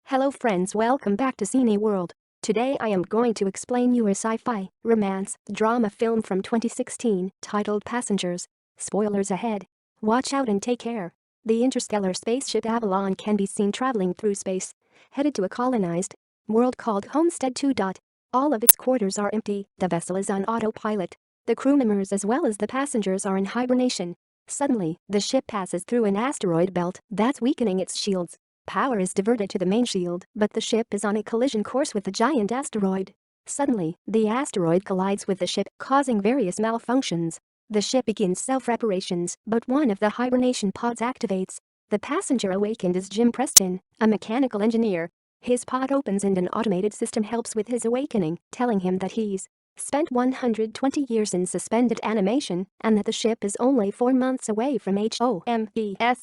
Hello friends, welcome back to Cini World. Today I am going to explain you a sci-fi, romance, drama film from 2016 titled Passengers. Spoilers ahead. Watch out and take care. The interstellar spaceship Avalon can be seen traveling through space, headed to a colonized world called Homestead 2. All of its quarters are empty, the vessel is on autopilot. The crew members as well as the passengers are in hibernation. Suddenly, the ship passes through an asteroid belt that's weakening its shields. Power is diverted to the main shield, but the ship is on a collision course with the giant asteroid. Suddenly, the asteroid collides with the ship, causing various malfunctions. The ship begins self-reparations, but one of the hibernation pods activates. The passenger awakened is Jim Preston, a mechanical engineer. His pod opens and an automated system helps with his awakening, telling him that he's spent 120 years in suspended animation and that the ship is only 4 months away from Homestead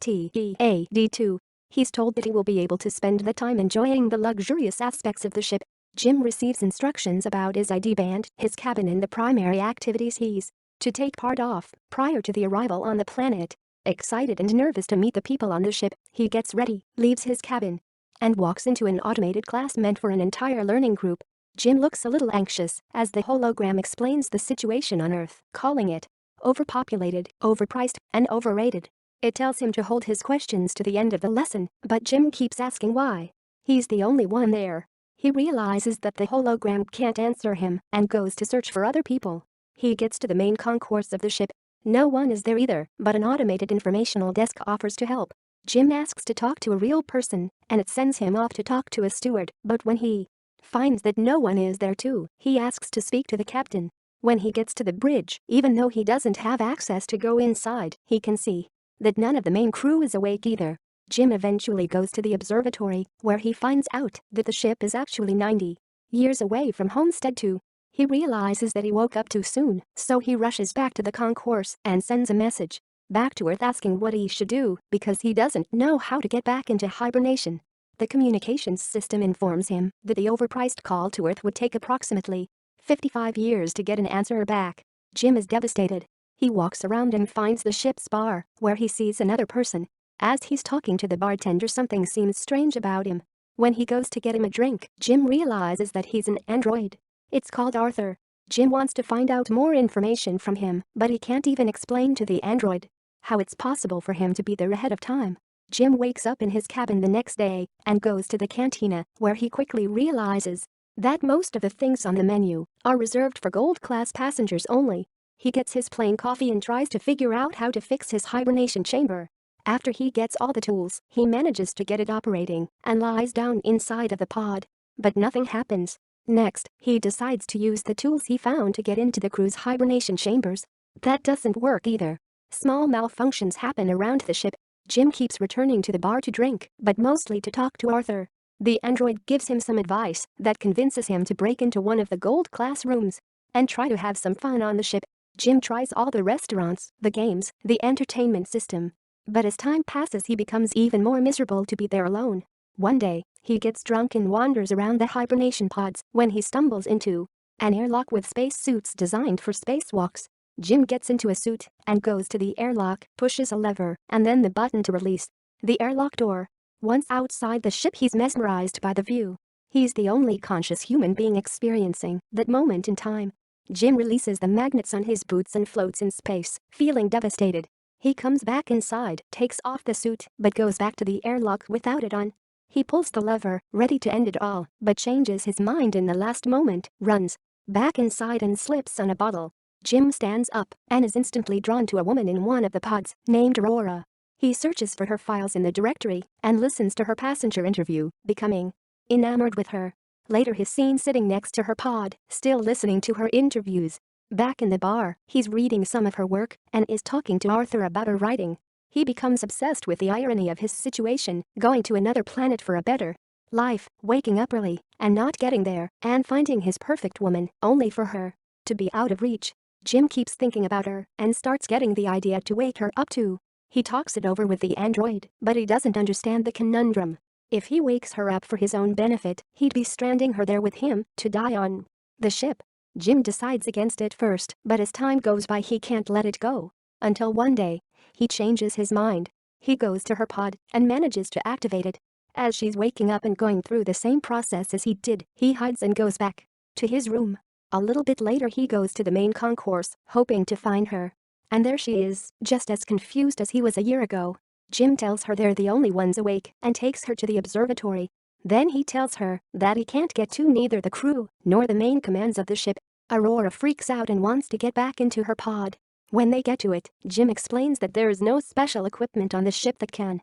2. He's told that he will be able to spend the time enjoying the luxurious aspects of the ship. Jim receives instructions about his ID band, his cabin and the primary activities he's to take part of prior to the arrival on the planet. Excited and nervous to meet the people on the ship, he gets ready, leaves his cabin, and walks into an automated class meant for an entire learning group. Jim looks a little anxious as the hologram explains the situation on Earth, calling it overpopulated, overpriced, and overrated. It tells him to hold his questions to the end of the lesson, but Jim keeps asking why. He's the only one there. He realizes that the hologram can't answer him and goes to search for other people. He gets to the main concourse of the ship. No one is there either, but an automated informational desk offers to help. Jim asks to talk to a real person, and it sends him off to talk to a steward, but when he finds that no one is there too, he asks to speak to the captain. When he gets to the bridge, even though he doesn't have access to go inside, he can see that none of the main crew is awake either. Jim eventually goes to the observatory, where he finds out that the ship is actually 90 years away from Homestead 2. He realizes that he woke up too soon, so he rushes back to the concourse and sends a message back to Earth asking what he should do because he doesn't know how to get back into hibernation. The communications system informs him that the overpriced call to Earth would take approximately 55 years to get an answer back. Jim is devastated. He walks around and finds the ship's bar, where he sees another person. As he's talking to the bartender, something seems strange about him. When he goes to get him a drink, Jim realizes that he's an android. It's called Arthur. Jim wants to find out more information from him, but he can't even explain to the android how it's possible for him to be there ahead of time. Jim wakes up in his cabin the next day and goes to the cantina, where he quickly realizes that most of the things on the menu are reserved for gold-class passengers only. He gets his plain coffee and tries to figure out how to fix his hibernation chamber. After he gets all the tools, he manages to get it operating and lies down inside of the pod. But nothing happens. Next, he decides to use the tools he found to get into the crew's hibernation chambers. That doesn't work either. Small malfunctions happen around the ship. Jim keeps returning to the bar to drink, but mostly to talk to Arthur. The android gives him some advice that convinces him to break into one of the gold-class rooms and try to have some fun on the ship. Jim tries all the restaurants, the games, the entertainment system. But as time passes, he becomes even more miserable to be there alone. One day, he gets drunk and wanders around the hibernation pods when he stumbles into an airlock with space suits designed for spacewalks. Jim gets into a suit and goes to the airlock, pushes a lever, and then the button to release the airlock door. Once outside the ship, he's mesmerized by the view. He's the only conscious human being experiencing that moment in time. Jim releases the magnets on his boots and floats in space, feeling devastated. He comes back inside, takes off the suit, but goes back to the airlock without it on. He pulls the lever, ready to end it all, but changes his mind in the last moment, runs back inside and slips on a bottle. Jim stands up and is instantly drawn to a woman in one of the pods, named Aurora. He searches for her files in the directory and listens to her passenger interview, becoming enamored with her. Later, he's seen sitting next to her pod, still listening to her interviews. Back in the bar, he's reading some of her work and is talking to Arthur about her writing. He becomes obsessed with the irony of his situation, going to another planet for a better life, waking up early and not getting there, and finding his perfect woman only for her to be out of reach. Jim keeps thinking about her and starts getting the idea to wake her up too. He talks it over with the android, but he doesn't understand the conundrum. If he wakes her up for his own benefit, he'd be stranding her there with him to die on the ship. Jim decides against it first, but as time goes by he can't let it go. Until one day, he changes his mind. He goes to her pod and manages to activate it. As she's waking up and going through the same process as he did, he hides and goes back to his room. A little bit later he goes to the main concourse, hoping to find her. And there she is, just as confused as he was a year ago. Jim tells her they're the only ones awake and takes her to the observatory. Then he tells her that he can't get to neither the crew nor the main commands of the ship. Aurora freaks out and wants to get back into her pod. When they get to it, Jim explains that there is no special equipment on the ship that can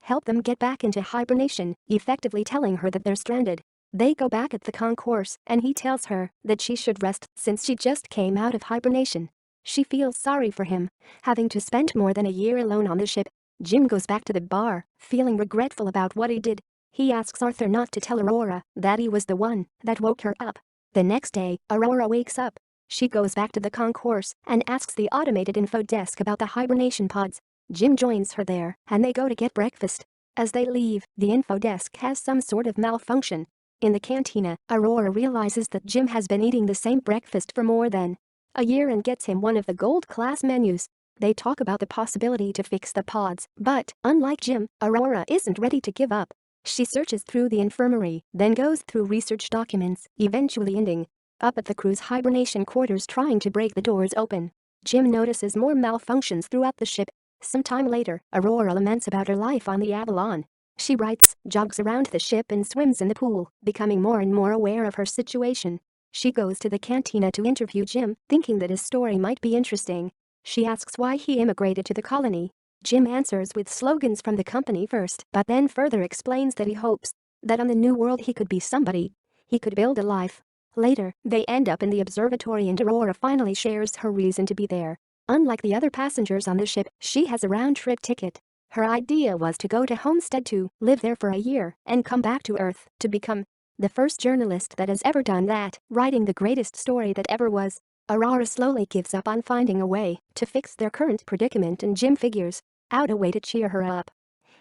help them get back into hibernation, effectively telling her that they're stranded. They go back at the concourse and he tells her that she should rest since she just came out of hibernation. She feels sorry for him, having to spend more than a year alone on the ship. Jim goes back to the bar, feeling regretful about what he did. He asks Arthur not to tell Aurora that he was the one that woke her up. The next day, Aurora wakes up. She goes back to the concourse and asks the automated info desk about the hibernation pods. Jim joins her there and they go to get breakfast. As they leave, the info desk has some sort of malfunction. In the cantina, Aurora realizes that Jim has been eating the same breakfast for more than a year and gets him one of the gold-class menus. They talk about the possibility to fix the pods, but, unlike Jim, Aurora isn't ready to give up. She searches through the infirmary, then goes through research documents, eventually ending up at the crew's hibernation quarters trying to break the doors open. Jim notices more malfunctions throughout the ship. Sometime later, Aurora laments about her life on the Avalon. She writes, jogs around the ship and swims in the pool, becoming more and more aware of her situation. She goes to the cantina to interview Jim, thinking that his story might be interesting. She asks why he immigrated to the colony. Jim answers with slogans from the company first, but then further explains that he hopes that on the new world he could be somebody. He could build a life. Later, they end up in the observatory and Aurora finally shares her reason to be there. Unlike the other passengers on the ship, she has a round-trip ticket. Her idea was to go to Homestead to live there for a year and come back to Earth to become the first journalist that has ever done that, writing the greatest story that ever was. Aurora slowly gives up on finding a way to fix their current predicament and Jim figures out a way to cheer her up.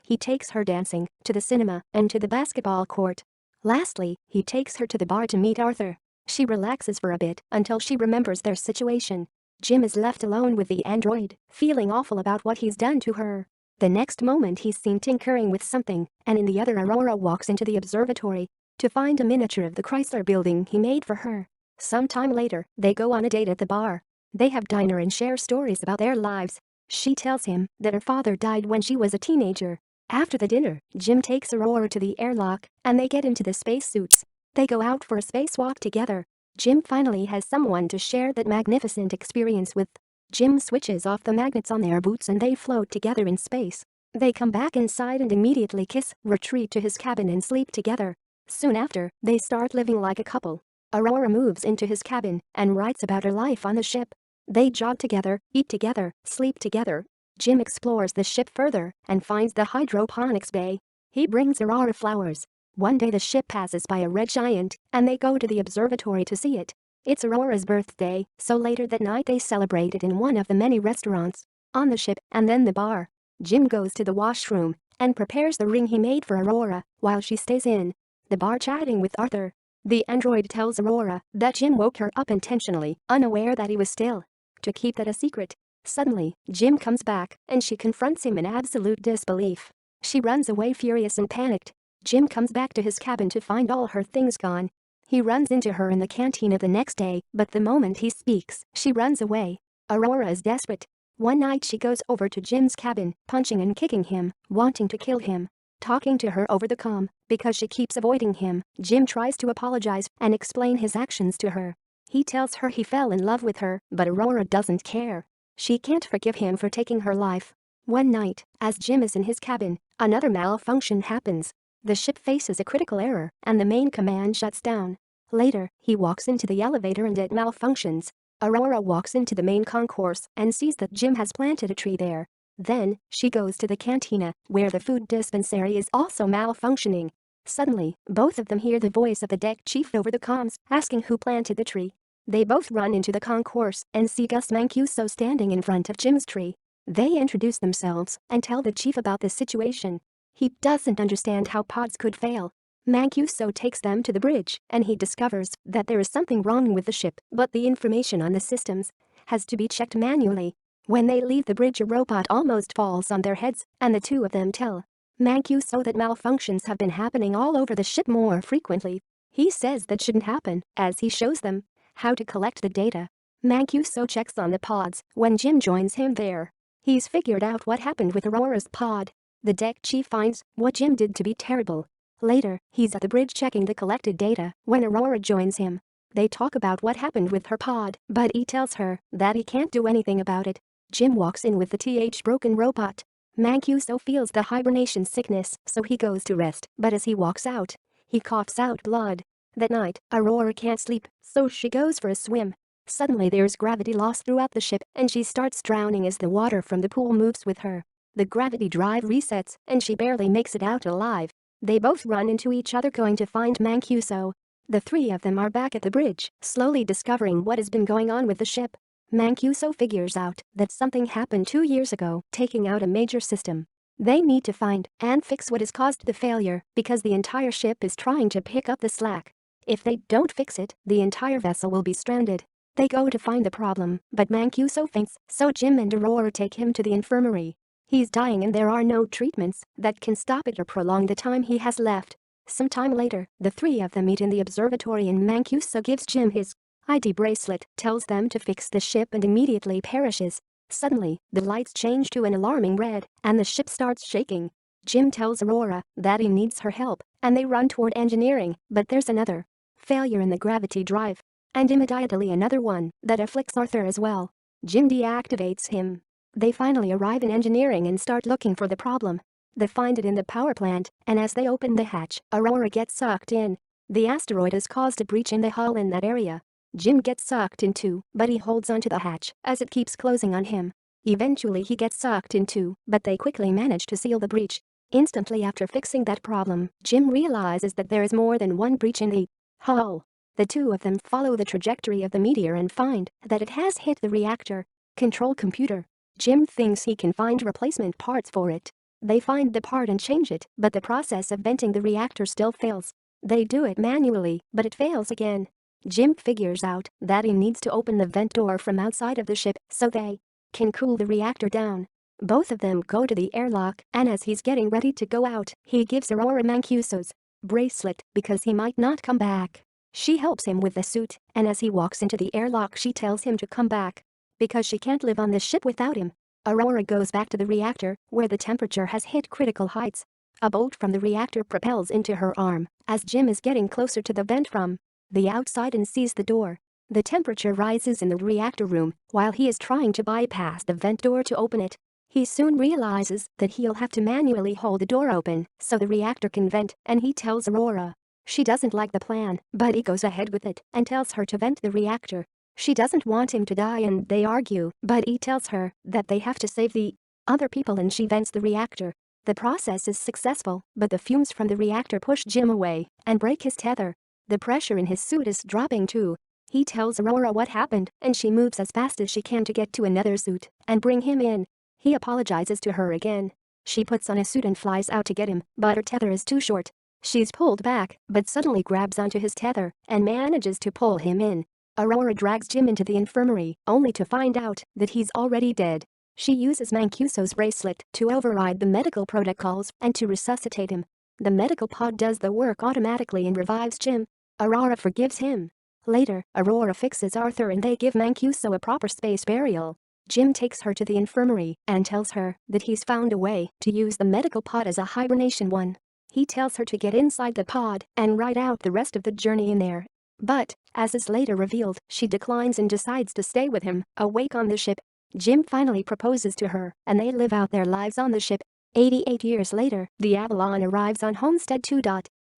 He takes her dancing, to the cinema, and to the basketball court. Lastly, he takes her to the bar to meet Arthur. She relaxes for a bit until she remembers their situation. Jim is left alone with the android, feeling awful about what he's done to her. The next moment he's seen tinkering with something, and in the other Aurora walks into the observatory to find a miniature of the Chrysler building he made for her. Sometime later, they go on a date at the bar. They have dinner and share stories about their lives. She tells him that her father died when she was a teenager. After the dinner, Jim takes Aurora to the airlock, and they get into the spacesuits. They go out for a spacewalk together. Jim finally has someone to share that magnificent experience with. Jim switches off the magnets on their boots and they float together in space. They come back inside and immediately kiss, retreat to his cabin and sleep together. Soon after, they start living like a couple. Aurora moves into his cabin and writes about her life on the ship. They jog together, eat together, sleep together. Jim explores the ship further and finds the hydroponics bay. He brings Aurora flowers. One day the ship passes by a red giant and they go to the observatory to see it. It's Aurora's birthday, so later that night they celebrate it in one of the many restaurants on the ship and then the bar. Jim goes to the washroom and prepares the ring he made for Aurora while she stays in the bar chatting with Arthur. The android tells Aurora that Jim woke her up intentionally, unaware that he was still to keep that a secret. Suddenly, Jim comes back and she confronts him in absolute disbelief. She runs away furious and panicked. Jim comes back to his cabin to find all her things gone. He runs into her in the cantina the next day, but the moment he speaks, she runs away. Aurora is desperate. One night she goes over to Jim's cabin, punching and kicking him, wanting to kill him. Talking to her over the comm, because she keeps avoiding him, Jim tries to apologize and explain his actions to her. He tells her he fell in love with her, but Aurora doesn't care. She can't forgive him for taking her life. One night, as Jim is in his cabin, another malfunction happens. The ship faces a critical error, and the main command shuts down. Later, he walks into the elevator and it malfunctions. Aurora walks into the main concourse and sees that Jim has planted a tree there. Then, she goes to the cantina, where the food dispensary is also malfunctioning. Suddenly, both of them hear the voice of the deck chief over the comms, asking who planted the tree. They both run into the concourse and see Gus Mancuso standing in front of Jim's tree. They introduce themselves and tell the chief about the situation. He doesn't understand how pods could fail. Mancuso takes them to the bridge and he discovers that there is something wrong with the ship, but the information on the systems has to be checked manually. When they leave the bridge, a robot almost falls on their heads and the two of them tell Mancuso that malfunctions have been happening all over the ship more frequently. He says that shouldn't happen, as he shows them how to collect the data. Mancuso checks on the pods when Jim joins him there. He's figured out what happened with Aurora's pod. The deck chief finds what Jim did to be terrible. Later, he's at the bridge checking the collected data when Aurora joins him. They talk about what happened with her pod, but he tells her that he can't do anything about it. Jim walks in with the broken robot. Mancuso feels the hibernation sickness, so he goes to rest, but as he walks out, he coughs out blood. That night, Aurora can't sleep, so she goes for a swim. Suddenly there's gravity loss throughout the ship and she starts drowning as the water from the pool moves with her. The gravity drive resets and she barely makes it out alive. They both run into each other going to find Mancuso. The three of them are back at the bridge, slowly discovering what has been going on with the ship. Mancuso figures out that something happened 2 years ago, taking out a major system. They need to find and fix what has caused the failure because the entire ship is trying to pick up the slack. If they don't fix it, the entire vessel will be stranded. They go to find the problem, but Mancuso faints, so Jim and Aurora take him to the infirmary. He's dying and there are no treatments that can stop it or prolong the time he has left. Some time later, the three of them meet in the observatory and Mancuso gives Jim his ID bracelet, tells them to fix the ship and immediately perishes. Suddenly, the lights change to an alarming red and the ship starts shaking. Jim tells Aurora that he needs her help and they run toward engineering, but there's another failure in the gravity drive. And immediately another one that afflicts Arthur as well. Jim deactivates him. They finally arrive in engineering and start looking for the problem. They find it in the power plant, and as they open the hatch, Aurora gets sucked in. The asteroid has caused a breach in the hull in that area. Jim gets sucked in too, but he holds onto the hatch as it keeps closing on him. Eventually he gets sucked in too, but they quickly manage to seal the breach. Instantly after fixing that problem, Jim realizes that there is more than one breach in the hull. The two of them follow the trajectory of the meteor and find that it has hit the reactor control computer. Jim thinks he can find replacement parts for it. They find the part and change it, but the process of venting the reactor still fails. They do it manually, but it fails again. Jim figures out that he needs to open the vent door from outside of the ship so they can cool the reactor down. Both of them go to the airlock, and as he's getting ready to go out, he gives Aurora Mancuso's bracelet because he might not come back. She helps him with the suit, and as he walks into the airlock she tells him to come back because she can't live on the ship without him. Aurora goes back to the reactor, where the temperature has hit critical heights. A bolt from the reactor propels into her arm as Jim is getting closer to the vent from the outside and sees the door. The temperature rises in the reactor room while he is trying to bypass the vent door to open it. He soon realizes that he'll have to manually hold the door open so the reactor can vent, and he tells Aurora. She doesn't like the plan, but he goes ahead with it and tells her to vent the reactor. She doesn't want him to die and they argue, but he tells her that they have to save the other people and she vents the reactor. The process is successful, but the fumes from the reactor push Jim away and break his tether. The pressure in his suit is dropping too. He tells Aurora what happened and she moves as fast as she can to get to another suit and bring him in. He apologizes to her again. She puts on a suit and flies out to get him, but her tether is too short. She's pulled back, but suddenly grabs onto his tether and manages to pull him in. Aurora drags Jim into the infirmary, only to find out that he's already dead. She uses Mancuso's bracelet to override the medical protocols and to resuscitate him. The medical pod does the work automatically and revives Jim. Aurora forgives him. Later, Aurora fixes Arthur and they give Mancuso a proper space burial. Jim takes her to the infirmary and tells her that he's found a way to use the medical pod as a hibernation one. He tells her to get inside the pod and ride out the rest of the journey in there. But, as is later revealed, she declines and decides to stay with him, awake on the ship. Jim finally proposes to her, and they live out their lives on the ship. 88 years later, the Avalon arrives on Homestead 2.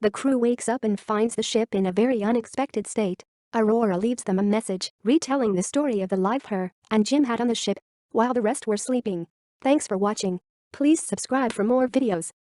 The crew wakes up and finds the ship in a very unexpected state. Aurora leaves them a message, retelling the story of the life her and Jim had on the ship, while the rest were sleeping. Thanks for watching. Please subscribe for more videos.